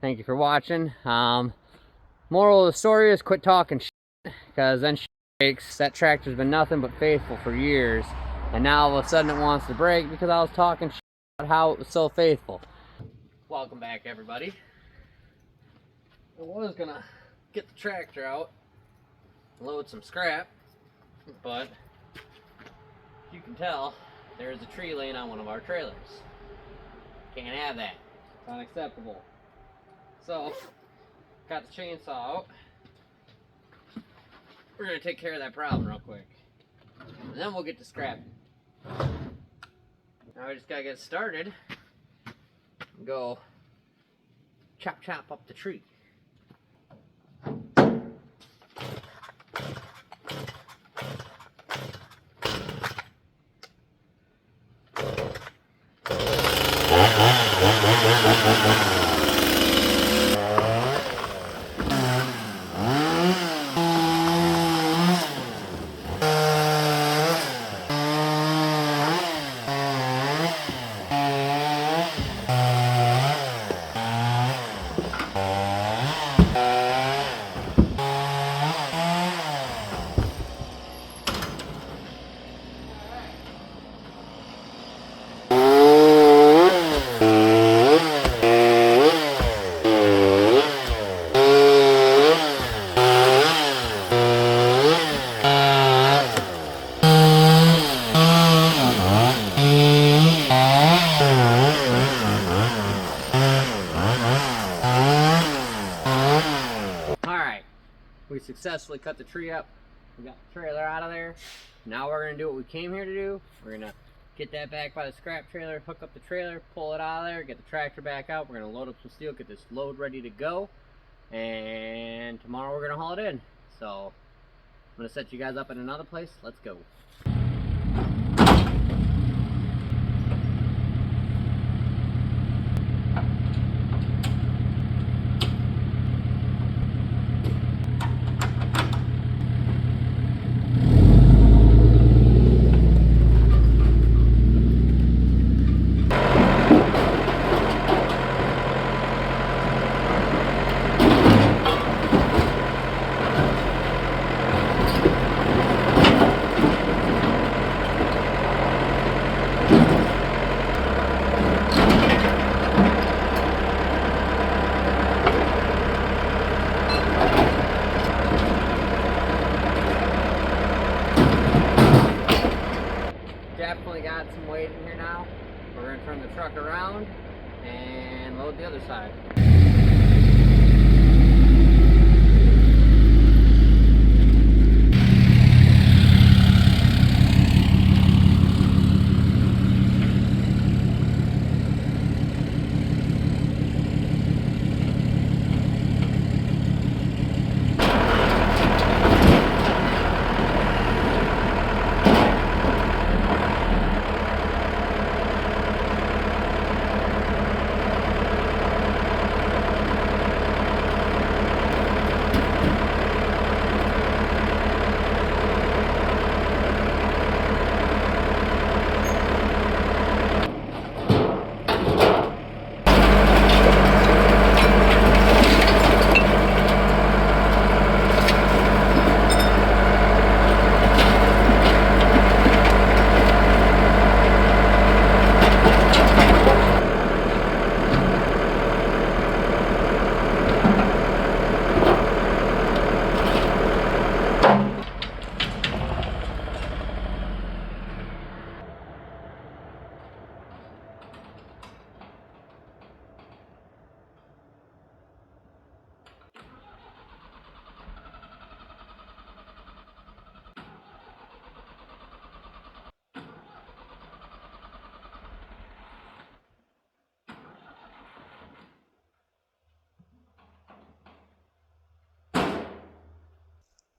Thank you for watching. Moral of the story is quit talking shit, because then shit breaks. That tractor's been nothing but faithful for years, and now all of a sudden it wants to break because I was talking shit about how it was so faithful. Welcome back, everybody. I was gonna get the tractor out, load some scrap, but you can tell there's a tree laying on one of our trailers. Can't have that. It's unacceptable. So, got the chainsaw out. We're gonna take care of that problem real quick, and then we'll get to scrapping. Now we just gotta get started and go chop up the tree. We successfully cut the tree up. We got the trailer out of there. Now we're gonna do what we came here to do. We're gonna get that back by the scrap trailer, hook up the trailer, pull it out of there, get the tractor back out. We're gonna load up some steel, get this load ready to go, and tomorrow we're gonna haul it in. So I'm gonna set you guys up in another place. Let's go. Definitely got some weight in here now. We're going to turn the truck around and load the other side.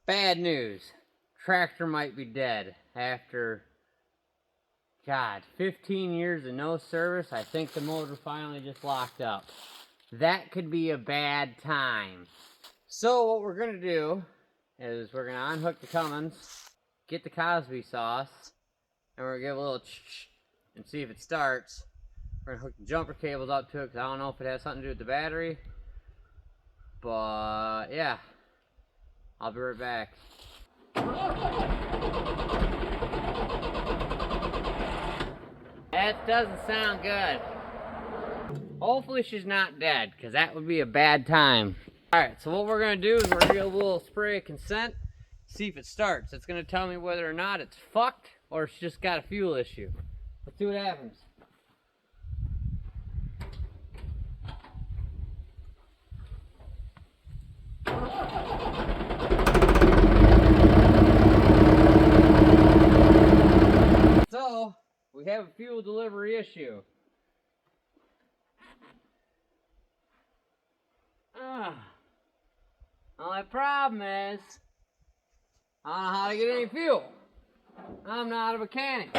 Bad news. Tractor might be dead after, God, 15 years of no service. I think the motor finally just locked up. That could be a bad time. So what we're going to do is we're going to unhook the Cummins, get the Cosby sauce, and we're going to give a little and see if it starts. We're going to hook the jumper cables up to it because I don't know if it has something to do with the battery. But yeah, I'll be right back. That doesn't sound good. Hopefully she's not dead, because that would be a bad time. Alright, so what we're going to do is we're going to get a little spray of consent, see if it starts. It's going to tell me whether or not it's fucked, or it's just got a fuel issue. Let's see what happens. So, we have a fuel delivery issue. Only problem is, I don't know how to get any fuel. I'm not a mechanic.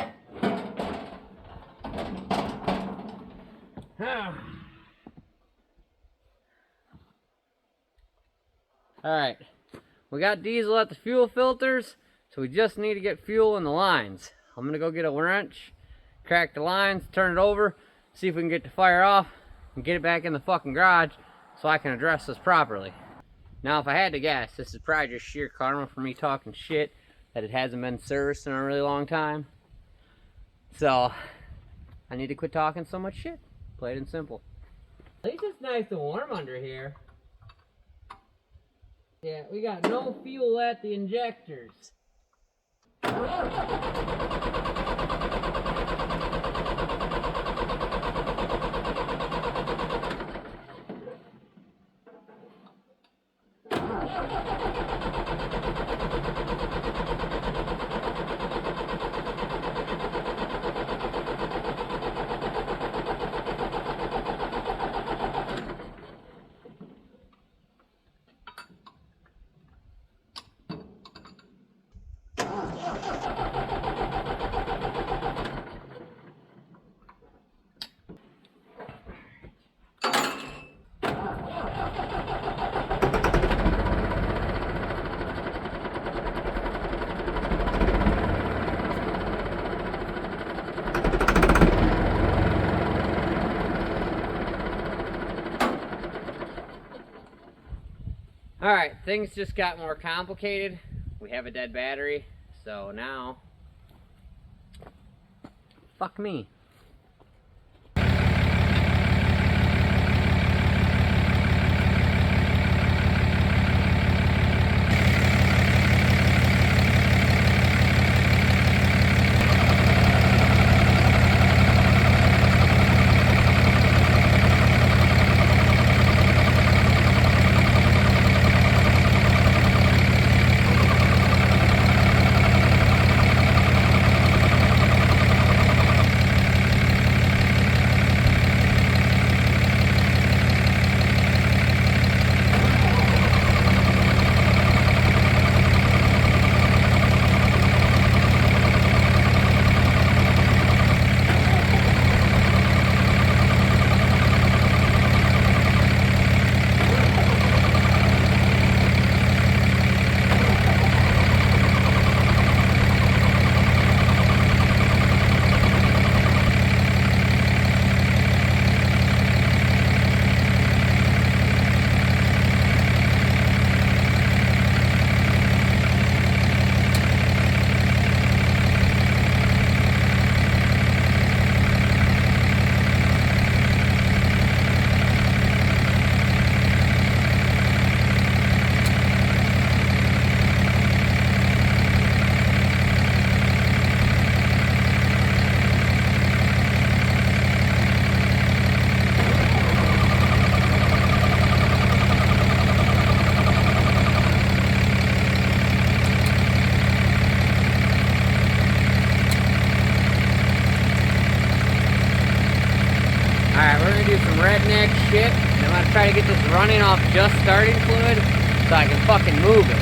Alright, we got diesel at the fuel filters, so we just need to get fuel in the lines. I'm gonna go get a wrench, crack the lines, turn it over, see if we can get the fire off, and get it back in the fucking garage so I can address this properly. Now, if I had to guess, this is probably just sheer karma for me talking shit that it hasn't been serviced in a really long time. So, I need to quit talking so much shit. Plain and simple. At least it's nice and warm under here. Yeah, we got no fuel at the injectors. Alright, things just got more complicated. We have a dead battery, so now, fuck me. Alright, we're gonna do some redneck shit, and I'm gonna try to get this running off just starting fluid so I can fucking move it.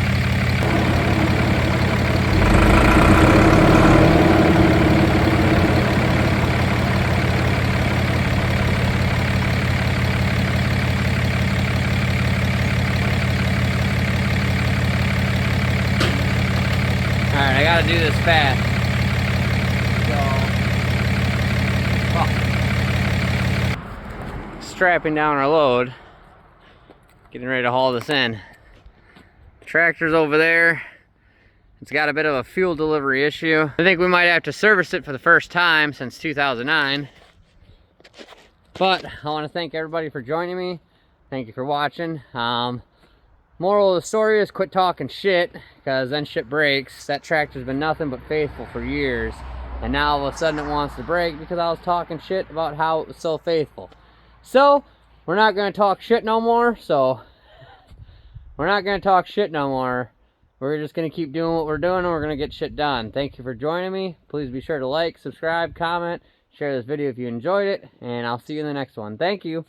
Alright, I gotta do this fast. Strapping down our load. Getting ready to haul this in. The tractor's over there. It's got a bit of a fuel delivery issue. I think we might have to service it for the first time since 2009. But I want to thank everybody for joining me. Thank you for watching. Moral of the story is quit talking shit, because then shit breaks. That tractor's been nothing but faithful for years. And now all of a sudden it wants to break because I was talking shit about how it was so faithful. So, we're not going to talk shit no more. We're just going to keep doing what we're doing, and we're going to get shit done. Thank you for joining me. Please be sure to like, subscribe, comment, share this video if you enjoyed it, and I'll see you in the next one. Thank you.